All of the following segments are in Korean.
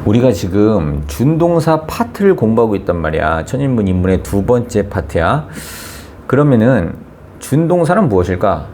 우리가 지금 준동사 파트를 공부하고 있단 말이야. 천인문 인문의 두 번째 파트야. 그러면은 준동사는 무엇일까?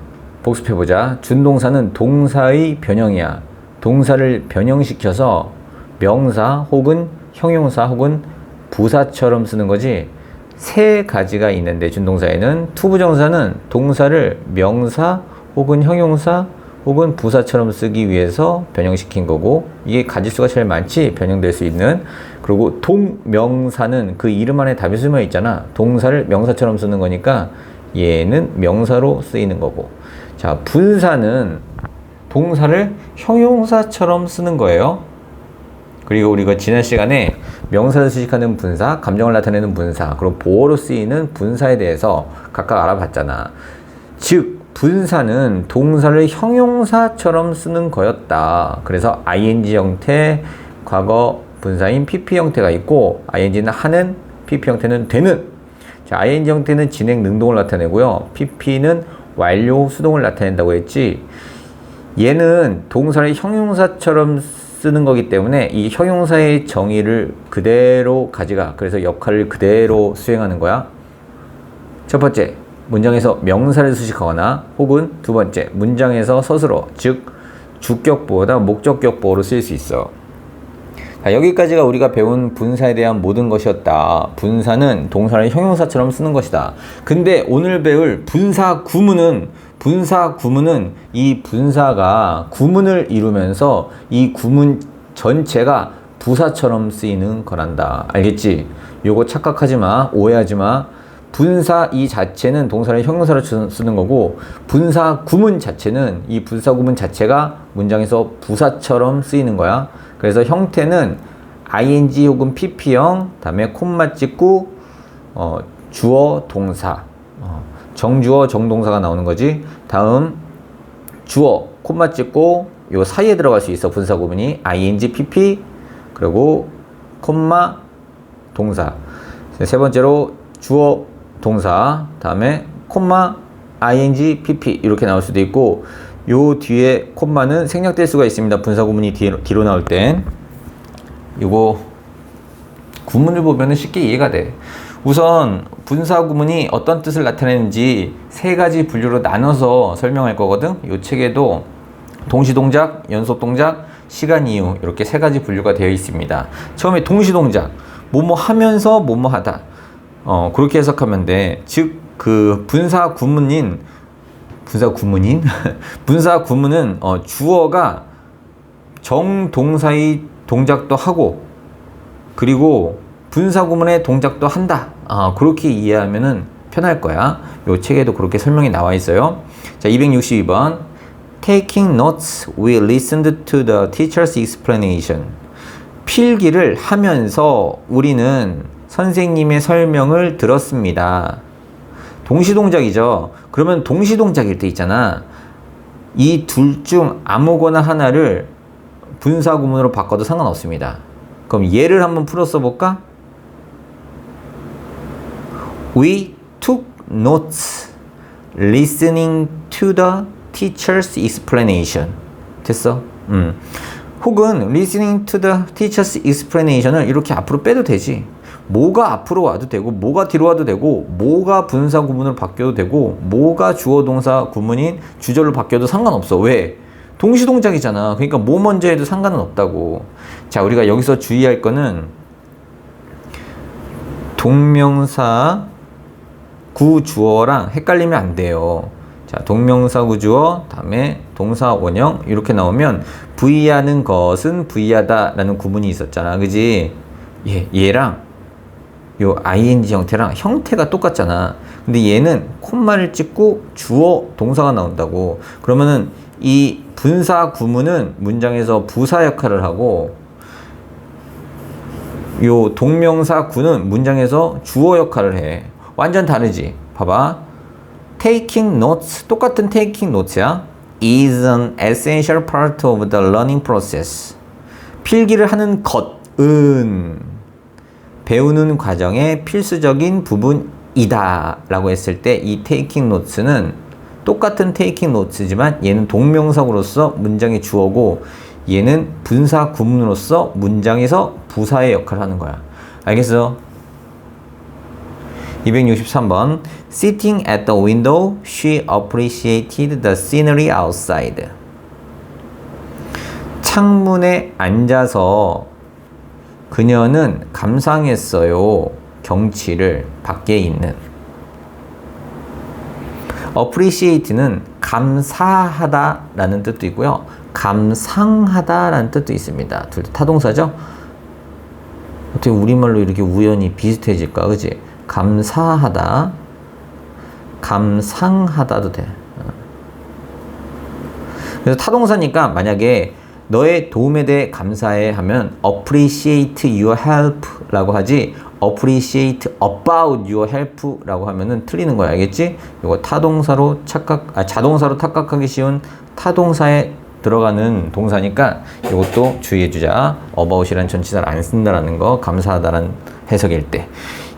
복습해보자. 준동사는 동사의 변형이야. 동사를 변형시켜서 명사 혹은 형용사 혹은 부사처럼 쓰는 거지. 세 가지가 있는데 준동사에는 투부정사는 동사를 명사 혹은 형용사 혹은 부사처럼 쓰기 위해서 변형시킨 거고, 이게 가지수가 제일 많지, 변형될 수 있는. 그리고 동명사는 그 이름 안에 답이 숨어 있잖아. 동사를 명사처럼 쓰는 거니까 얘는 명사로 쓰이는 거고. 자, 분사는 동사를 형용사처럼 쓰는 거예요. 그리고 우리가 지난 시간에 명사를 수식하는 분사, 감정을 나타내는 분사, 그리고 보어로 쓰이는 분사에 대해서 각각 알아봤잖아. 즉 분사는 동사를 형용사처럼 쓰는 거였다. 그래서 ing 형태, 과거 분사인 pp 형태가 있고, ing는 하는, pp 형태는 되는. 자, ing 형태는 진행 능동을 나타내고요. pp는 완료 수동을 나타낸다고 했지. 얘는 동사를 형용사처럼 쓰는 거기 때문에 이 형용사의 정의를 그대로 가져가. 그래서 역할을 그대로 수행하는 거야. 첫 번째, 문장에서 명사를 수식하거나, 혹은 두 번째, 문장에서 서술어, 즉 주격보다 목적격보로 쓰일 수 있어. 자, 여기까지가 우리가 배운 분사에 대한 모든 것이었다. 분사는 동사를 형용사처럼 쓰는 것이다. 근데 오늘 배울 분사 구문은 이 분사가 구문을 이루면서 이 구문 전체가 부사처럼 쓰이는 거란다. 알겠지? 요거 착각하지 마. 오해하지 마. 분사 이 자체는 동사를 형용사로 쓰는 거고, 분사 구문 자체는, 이 분사 구문 자체가 문장에서 부사처럼 쓰이는 거야. 그래서 형태는 ing 혹은 pp형, 다음에 콤마 찍고 주어 동사, 정주어 정동사가 나오는 거지. 다음 주어 콤마 찍고 요 사이에 들어갈 수 있어. 분사 구문이 ing, pp, 그리고 콤마 동사. 세 번째로 주어 동사, 다음에 콤마 ing, pp 이렇게 나올 수도 있고, 요 뒤에 콤마는 생략될 수가 있습니다. 분사 구문이 뒤로 나올 땐. 요거 구문을 보면은 쉽게 이해가 돼. 우선 분사 구문이 어떤 뜻을 나타내는지 세 가지 분류로 나눠서 설명할 거거든. 요 책에도 동시동작, 연속동작, 시간 이유 이렇게 세 가지 분류가 되어 있습니다. 처음에 동시동작, 뭐뭐 하면서 뭐뭐 하다. 그렇게 해석하면 돼. 즉, 그 분사 구문은 주어가 정동사의 동작도 하고, 그리고 분사 구문의 동작도 한다. 그렇게 이해하면은 편할 거야. 요 책에도 그렇게 설명이 나와 있어요. 자, 262번. Taking notes, we listened to the teacher's explanation. 필기를 하면서 우리는 선생님의 설명을 들었습니다. 동시동작이죠. 그러면 동시동작일 때 있잖아. 이 둘 중 아무거나 하나를 분사 구문으로 바꿔도 상관없습니다. 그럼 예를 한번 풀어 써볼까? We took notes listening to the teacher's explanation. 됐어? 혹은 listening to the teacher's explanation을 이렇게 앞으로 빼도 되지. 뭐가 앞으로 와도 되고, 뭐가 뒤로 와도 되고, 뭐가 분사 구문으로 바뀌어도 되고, 뭐가 주어 동사 구문인 주절로 바뀌어도 상관없어. 왜? 동시동작이잖아. 그러니까 뭐 먼저 해도 상관은 없다고. 자, 우리가 여기서 주의할 거는 동명사 구주어랑 헷갈리면 안 돼요. 자, 동명사 구주어, 다음에 동사 원형 이렇게 나오면 V하는 것은 V하다 라는 구문이 있었잖아. 그지? 얘랑 요 ing 형태랑 형태가 똑같잖아. 근데 얘는 콤마를 찍고 주어 동사가 나온다고. 그러면은 이 분사 구문은 문장에서 부사 역할을 하고, 요 동명사 구는 문장에서 주어 역할을 해. 완전 다르지? 봐봐. Taking notes, 똑같은 taking notes야. is an essential part of the learning process. 필기를 하는 것은 배우는 과정의 필수적인 부분이다 라고 했을 때, 이 taking notes는 똑같은 taking notes지만 얘는 동명사구로서 문장의 주어고, 얘는 분사 구문으로서 문장에서 부사의 역할을 하는 거야. 알겠어? 263번. Sitting at the window, she appreciated the scenery outside. 창문에 앉아서 그녀는 감상했어요. 경치를, 밖에 있는. appreciate는 감사하다 라는 뜻도 있고요. 감상하다 라는 뜻도 있습니다. 둘 다 타동사죠? 어떻게 우리말로 이렇게 우연히 비슷해질까? 그치? 감사하다, 감상하다도 돼. 그래서 타동사니까 만약에 너의 도움에 대해 감사해 하면 appreciate your help 라고 하지 appreciate about your help 라고 하면은 틀리는 거야. 알겠지? 이거 타동사로 자동사로 착각하기 쉬운 타동사에 들어가는 동사니까 이것도 주의해 주자. about이라는 전치사를 안 쓴다라는 거, 감사하다라는 해석일 때.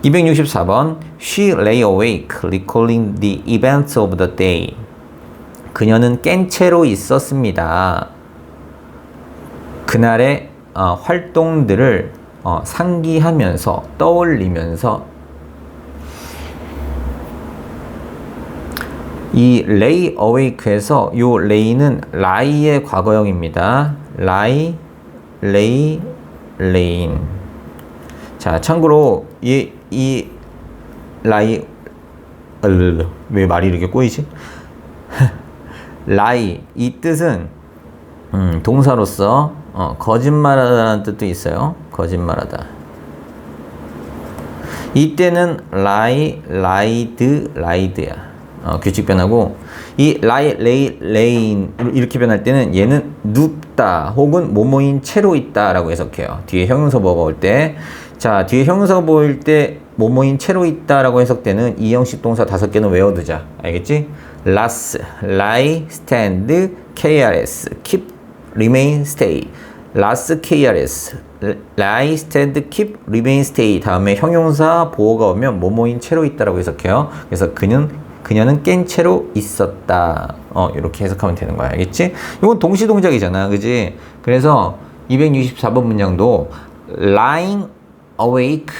264번. She lay awake recalling the events of the day. 그녀는 깬 채로 있었습니다. 그날의 활동들을 상기하면서 떠올리면서. 이 lay awake에서 요 lay는 lie의 과거형입니다. lie, lay, laying. 자, 참고로 이 lie 왜 말이 이렇게 꼬이지? lie 이 뜻은 동사로서 거짓말하다라는 뜻도 있어요. 거짓말하다. 이때는 lie, lied, lied야. 규칙 변하고 이 lie, lay, laying 이렇게 변할 때는 얘는 눕다 혹은 뭐뭐인 채로 있다 라고 해석해요. 뒤에 형용사보가 올 때. 자, 뒤에 형용사가 올 때 뭐뭐인 채로 있다 라고 해석되는 이 형식 동사 5개는 외워두자. 알겠지? last, lie, stand, KRS, keep, remain, stay. last, KRS, lie, stand, keep, remain, stay. 다음에 형용사 보어가 오면 뭐뭐인 채로 있다라고 해석해요. 그래서 그녀는 깬 채로 있었다. 이렇게 해석하면 되는 거야. 알겠지? 이건 동시 동작이잖아. 그지? 그래서 264번 문장도 lying awake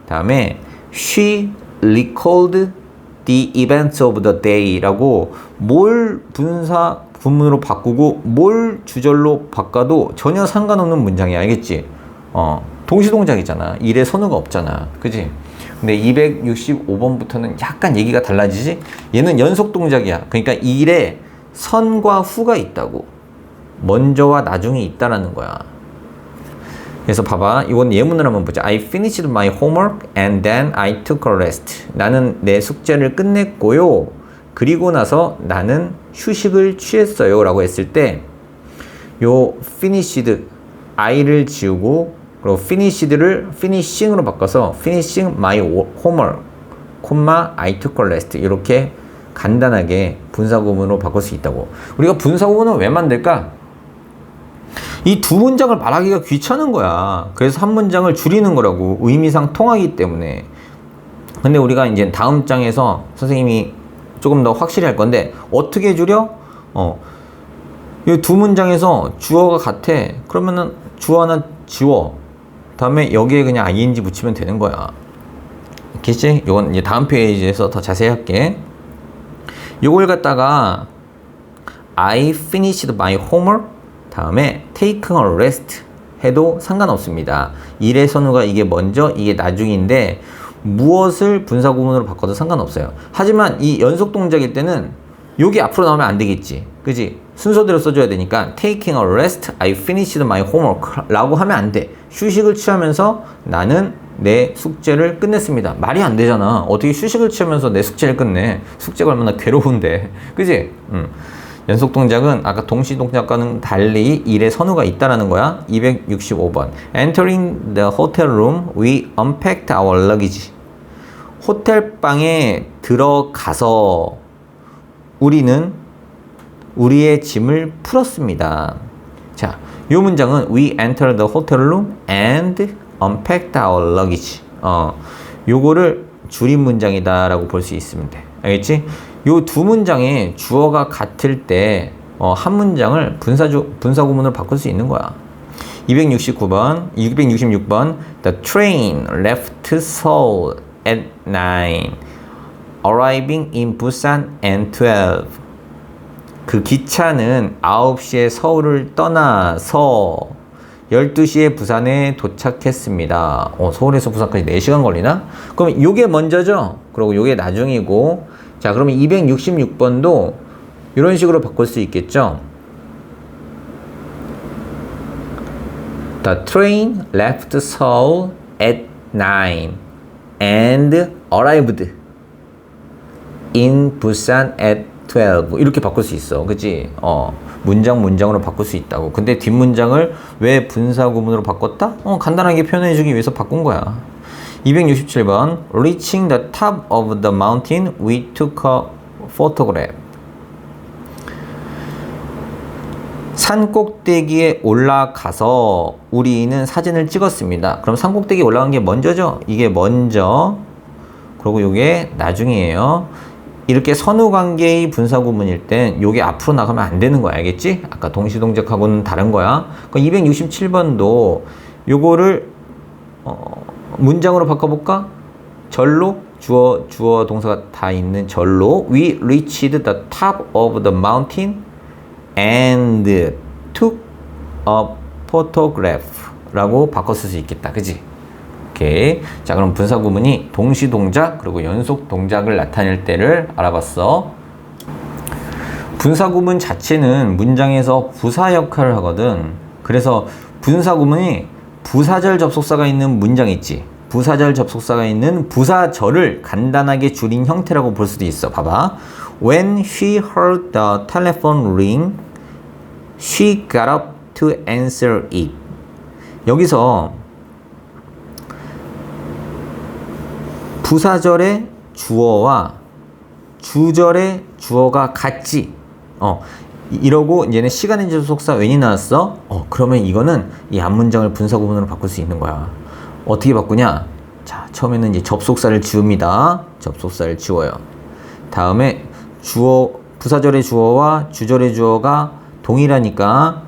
다음에 she recalled the events of the day 라고 뭘 분사 구문으로 바꾸고 뭘 주절로 바꿔도 전혀 상관없는 문장이야. 알겠지? 동시 동작이잖아. 일에 선우가 없잖아. 그지? 근데 265번부터는 약간 얘기가 달라지지? 얘는 연속 동작이야. 그러니까 일에 선과 후가 있다고. 먼저와 나중에 있다라는 거야. 그래서 봐봐. 이건 예문을 한번 보자. I finished my homework and then I took a rest. 나는 내 숙제를 끝냈고요. 그리고 나서 나는 휴식을 취했어요. 라고 했을 때 요 finished, I를 지우고 그리고 finished를 finishing으로 바꿔서 finishing my homework, I took a rest 이렇게 간단하게 분사구문으로 바꿀 수 있다고. 우리가 분사구문은 왜 만들까? 이 두 문장을 말하기가 귀찮은 거야. 그래서 한 문장을 줄이는 거라고. 의미상 통하기 때문에. 근데 우리가 이제 다음 장에서 선생님이 조금 더 확실히 할 건데 어떻게 줄여? 이 두 문장에서 주어가 같아. 그러면은 주어 하나 지워. 다음에 여기에 그냥 ing 붙이면 되는 거야. 알겠지? 이건 이제 다음 페이지에서 더 자세히 할게. 요걸 갖다가 I finished my homework 다음에 taking a rest 해도 상관없습니다. 일의 선우가 이게 먼저 이게 나중인데 무엇을 분사구문으로 바꿔도 상관없어요. 하지만 이 연속 동작일 때는 여기 앞으로 나오면 안 되겠지. 그지? 순서대로 써줘야 되니까 taking a rest, I finished my homework 라고 하면 안 돼. 휴식을 취하면서 나는 내 숙제를 끝냈습니다. 말이 안 되잖아. 어떻게 휴식을 취하면서 내 숙제를 끝내. 숙제가 얼마나 괴로운데. 그지? 연속 동작은 아까 동시 동작과는 달리 일의 선우가 있다라는 거야. 265번. Entering the hotel room, we unpacked our luggage. 호텔 방에 들어가서 우리는 우리의 짐을 풀었습니다. 자, 이 문장은 We entered the hotel room and unpacked our luggage. 요거를 줄임 문장이다 라고 볼 수 있습니다. 알겠지? 요 두 문장의 주어가 같을 때 한 문장을 분사 구문으로 바꿀 수 있는 거야. 266번 The train left Seoul at 9, arriving in Busan at 12. 그 기차는 9시에 서울을 떠나서 12시에 부산에 도착했습니다. 서울에서 부산까지 4시간 걸리나? 그럼 요게 먼저죠? 그리고 요게 나중이고. 자, 그러면 266번도 이런 식으로 바꿀 수 있겠죠? The train left Seoul at 9 and arrived in Busan at 12. 이렇게 바꿀 수 있어. 그치? 문장으로 바꿀 수 있다고. 근데 뒷문장을 왜 분사구문으로 바꿨다? 간단하게 표현해주기 위해서 바꾼 거야. 267번 Reaching the top of the mountain, we took a photograph. 산 꼭대기에 올라가서 우리는 사진을 찍었습니다. 그럼 산 꼭대기에 올라간 게 먼저죠? 이게 먼저. 그리고 이게 나중이에요. 이렇게 선후관계의 분사구문일 땐 요게 앞으로 나가면 안 되는 거야. 알겠지? 아까 동시동작하고는 다른 거야. 그럼 267번도 요거를 문장으로 바꿔볼까? 절로 주어 동사가 다 있는 절로 We reached the top of the mountain and took a photograph 라고 바꿨을 수 있겠다. 그지? 오케이. 자, 그럼 분사구문이 동시동작 그리고 연속동작을 나타낼 때를 알아봤어. 분사구문 자체는 문장에서 부사 역할을 하거든. 그래서 분사구문이 부사절 접속사가 있는 문장 있지. 부사절 접속사가 있는 부사절을 간단하게 줄인 형태라고 볼 수도 있어. 봐봐. When she heard the telephone ring, she got up to answer it. 여기서 부사절의 주어와 주절의 주어가 같지. 이러고 이제는 시간의 접속사 when이 나왔어. 그러면 이거는 이 앞문장을 분사구문으로 바꿀 수 있는 거야. 어떻게 바꾸냐? 자, 처음에는 이제 접속사를 지웁니다. 접속사를 지워요. 다음에 부사절의 주어와 주절의 주어가 동일하니까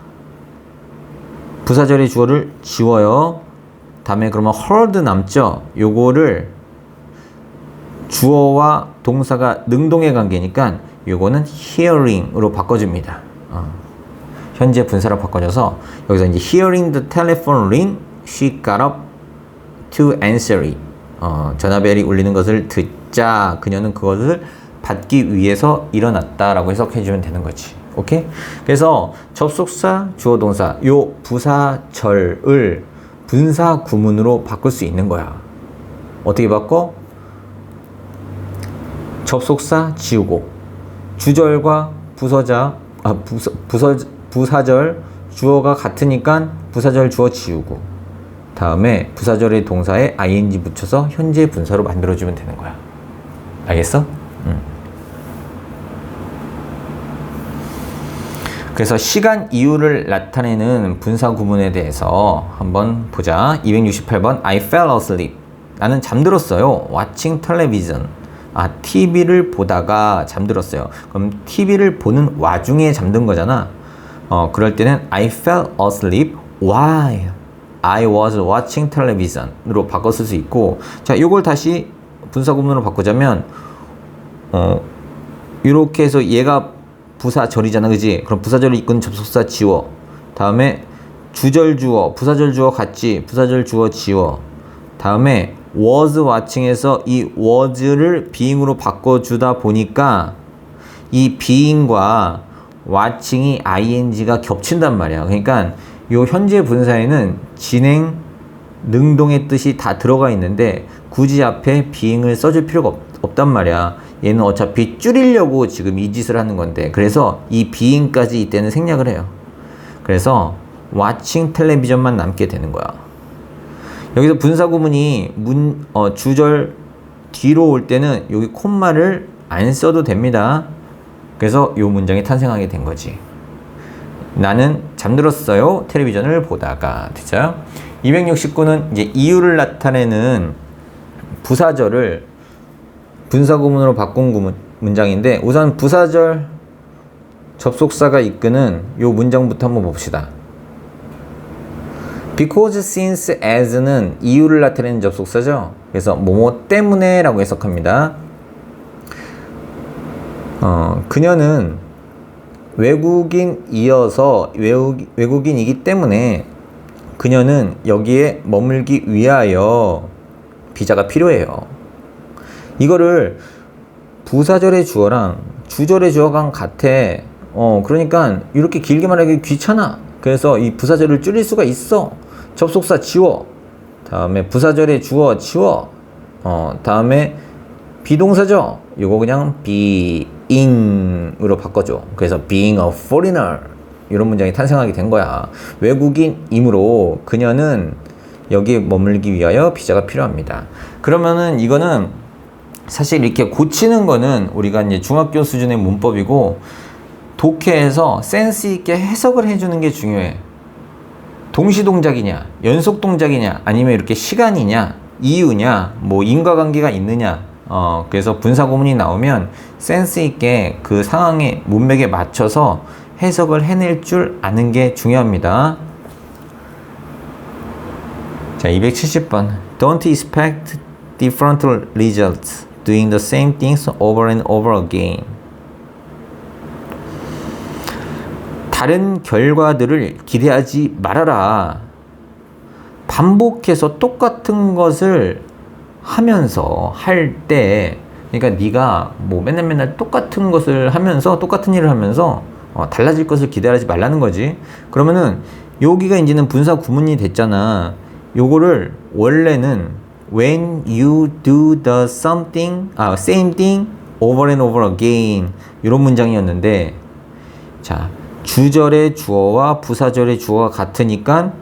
부사절의 주어를 지워요. 다음에 그러면 heard 남죠? 요거를 주어와 동사가 능동의 관계니까 요거는 hearing으로 바꿔줍니다. 현재 분사로 바꿔줘서 여기서 이제 hearing the telephone ring, she got up to answer it. 전화벨이 울리는 것을 듣자 그녀는 그것을 받기 위해서 일어났다라고 해석해주면 되는 거지. 오케이? 그래서 접속사, 주어, 동사 요 부사절을 분사 구문으로 바꿀 수 있는 거야. 어떻게 바꿔? 접속사 지우고 주절과 부사절 주어가 같으니까 부사절 주어 지우고 다음에 부사절의 동사에 ing 붙여서 현재 분사로 만들어주면 되는 거야. 알겠어? 그래서 시간 이유를 나타내는 분사 구문에 대해서 한번 보자. 268번 I fell asleep. 나는 잠들었어요. Watching television. TV를 보다가 잠들었어요. 그럼 TV를 보는 와중에 잠든 거잖아. 그럴 때는 I fell asleep while I was watching television으로 바꿔 쓸 수 있고, 자, 요걸 다시 분사구문으로 바꾸자면, 이렇게 해서 얘가 부사절이잖아, 그지? 그럼 부사절을 이끄는 접속사 지워. 다음에 주절 주어, 부사절 주어 같지? 부사절 주어 지워. 다음에 was watching에서 이 was를 being으로 바꿔주다 보니까 이 being과 watching이 ing가 겹친단 말이야. 그러니까 요 현재 분사에는 진행, 능동의 뜻이 다 들어가 있는데 굳이 앞에 being을 써줄 필요가 없단 말이야. 얘는 어차피 줄이려고 지금 이 짓을 하는 건데, 그래서 이 being까지 이때는 생략을 해요. 그래서 watching 텔레비전만 남게 되는 거야. 여기서 분사구문이 주절 뒤로 올 때는 여기 콤마를 안 써도 됩니다. 그래서 이 문장이 탄생하게 된 거지. 나는 잠들었어요. 텔레비전을 보다가. 되죠? 269는 이제 이유를 나타내는 부사절을 분사구문으로 바꾼 문장인데, 우선 부사절 접속사가 이끄는 요 문장부터 한번 봅시다. because, since, as는 이유를 나타내는 접속사죠. 그래서 뭐뭐 때문에 라고 해석합니다. 그녀는 외국인이어서 외국인이기 때문에 그녀는 여기에 머물기 위하여 비자가 필요해요. 이거를 부사절의 주어랑 주절의 주어랑 같아. 그러니까 이렇게 길게 말하기 귀찮아. 그래서 이 부사절을 줄일 수가 있어. 접속사 지워. 다음에 부사절의 주어 지워. 다음에 비동사죠. 이거 그냥 being으로 바꿔줘. 그래서 being a foreigner 이런 문장이 탄생하게 된 거야. 외국인이므로 그녀는 여기에 머물기 위하여 비자가 필요합니다. 그러면은 이거는 사실 이렇게 고치는 거는 우리가 이제 중학교 수준의 문법이고 독해에서 센스 있게 해석을 해주는 게 중요해. 동시동작이냐, 연속동작이냐, 아니면 이렇게 시간이냐, 이유냐, 뭐 인과관계가 있느냐. 그래서 분사구문이 나오면 센스 있게 그 상황의 문맥에 맞춰서 해석을 해낼 줄 아는 게 중요합니다. 자, 270번. Don't expect different results doing the same things over and over again. 다른 결과들을 기대하지 말아라. 반복해서 똑같은 것을 하면서 할 때, 그러니까 네가 뭐 맨날 똑같은 것을 하면서 똑같은 일을 하면서 달라질 것을 기대하지 말라는 거지. 그러면은 여기가 이제는 분사 구문이 됐잖아. 요거를 원래는 when you do the same thing over and over again 이런 문장이었는데, 자, 주절의 주어와 부사절의 주어가 같으니까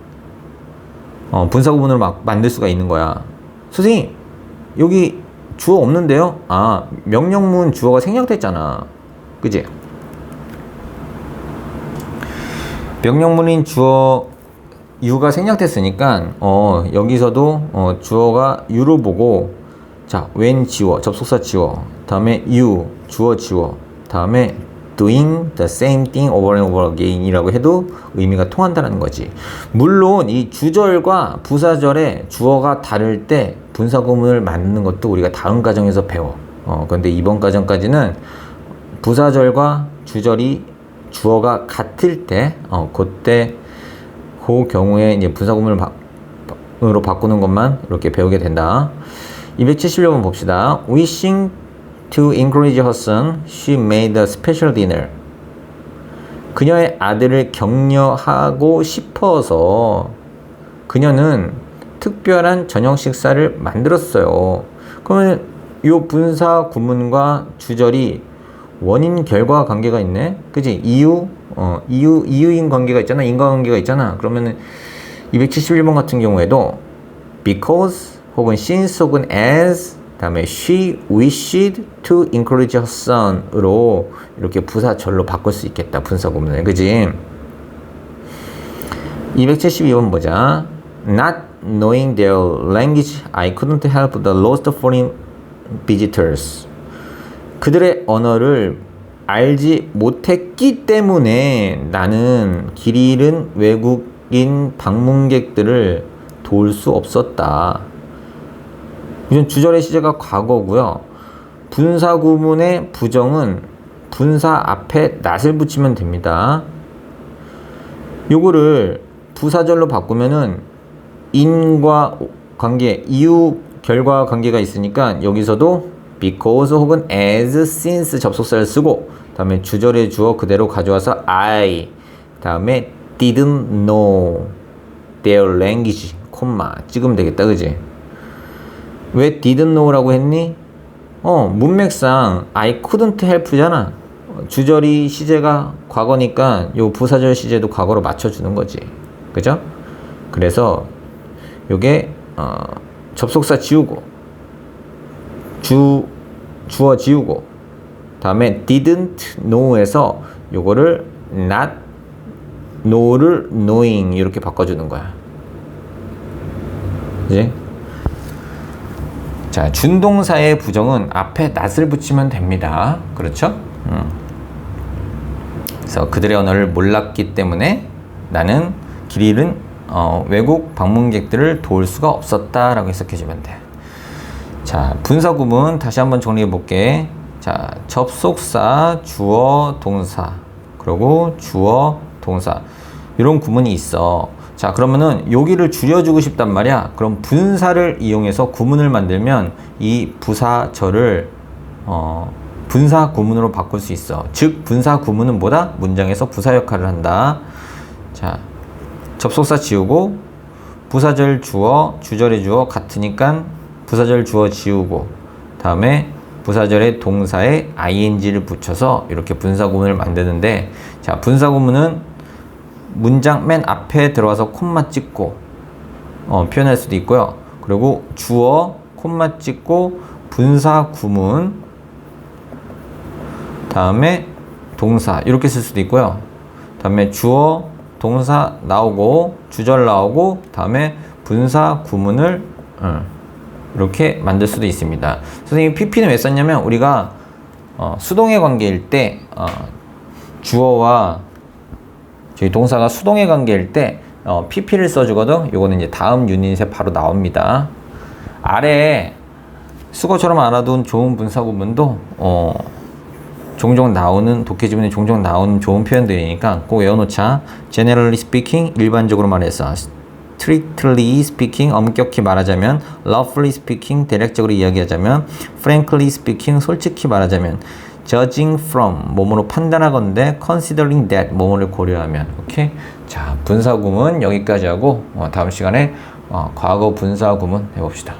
분사 구문을 막 만들 수가 있는 거야. 선생님, 여기 주어 없는데요? 명령문 주어가 생략됐잖아. 그지? 명령문인 주어 유가 생략됐으니까 여기서도 주어가 유로 보고, 자, when 지워, 접속사 지워, 다음에 you, 주어 지워, 다음에 doing the same thing over and over again 이라고 해도 의미가 통한다는 거지. 물론 이 주절과 부사절의 주어가 다를 때 분사구문을 만드는 것도 우리가 다음 과정에서 배워. 그런데 이번 과정까지는 부사절과 주절이 주어가 같을 때 그때 그 경우에 이제 분사구문으로 바꾸는 것만 이렇게 배우게 된다. 276번 봅시다. Wishing to encourage her son, she made a special dinner. 그녀의 아들을 격려하고 싶어서 그녀는 특별한 저녁 식사를 만들었어요. 그러면 이 분사 구문과 주절이 원인 결과 관계가 있네. 그지? 이유인 관계가 있잖아. 인과관계가 있잖아. 그러면은 271번 같은 경우에도 because 혹은 since 혹은 as 다음에 she wished to encourage her son으로 이렇게 부사절로 바꿀 수 있겠다. 분사 구문을. 그지? 272번 보자. Not knowing their language, I couldn't help the lost foreign visitors. 그들의 언어를 알지 못했기 때문에 나는 길 잃은 외국인 방문객들을 도울 수 없었다. 우선 주절의 시제가 과거고요. 분사 구문의 부정은 분사 앞에 not을 붙이면 됩니다. 요거를 부사절로 바꾸면은 인과 관계, 이유 결과 관계가 있으니까 여기서도 because 혹은 as, since 접속사를 쓰고, 다음에 주절의 주어 그대로 가져와서 I, 다음에 didn't know their language, 콤마 찍으면 되겠다. 그지? 왜 didn't know라고 했니? 문맥상 I couldn't help잖아. 주절이 시제가 과거니까 요 부사절 시제도 과거로 맞춰주는 거지. 그죠? 그래서 요게 접속사 지우고 주어 지우고 다음에 didn't know에서 요거를 not know를 knowing 이렇게 바꿔주는 거야. 그지? 자, 준동사의 부정은 앞에 not을 붙이면 됩니다. 그렇죠? 그래서 그들의 언어를 몰랐기 때문에 나는 길 잃은 외국 방문객들을 도울 수가 없었다라고 해석해주면 돼. 자, 분사 구문 다시 한번 정리해 볼게. 자, 접속사, 주어, 동사, 그리고 주어, 동사 이런 구문이 있어. 자, 그러면은 여기를 줄여주고 싶단 말이야. 그럼 분사를 이용해서 구문을 만들면 이 부사절을 분사 구문으로 바꿀 수 있어. 즉 분사 구문은 뭐다? 문장에서 부사 역할을 한다. 자, 접속사 지우고 부사절 주어, 주절의 주어 같으니까 부사절 주어 지우고 다음에 부사절의 동사에 ing를 붙여서 이렇게 분사 구문을 만드는데, 자, 분사 구문은 문장 맨 앞에 들어와서 콤마 찍고 표현할 수도 있고요. 그리고 주어 콤마 찍고 분사 구문 다음에 동사 이렇게 쓸 수도 있고요. 다음에 주어 동사 나오고 주절 나오고 다음에 분사 구문을 이렇게 만들 수도 있습니다. 선생님이 PP는 왜 썼냐면 우리가 수동의 관계일 때 주어와 저희 동사가 수동의 관계일 때 PP를 써주거든. 요거는 이제 다음 유닛에 바로 나옵니다. 아래에 수거처럼 알아둔 좋은 분사 구문도 종종 나오는 독해지문에 종종 나오는 좋은 표현들이니까 꼭 외워놓자. Generally speaking 일반적으로 말해서, strictly speaking 엄격히 말하자면, roughly speaking 대략적으로 이야기하자면, frankly speaking 솔직히 말하자면, judging from 뭐뭐로 판단하건대, considering that 뭐뭐를 고려하면. 오케이? 자, 분사 구문 여기까지 하고 다음 시간에 과거 분사 구문 해봅시다.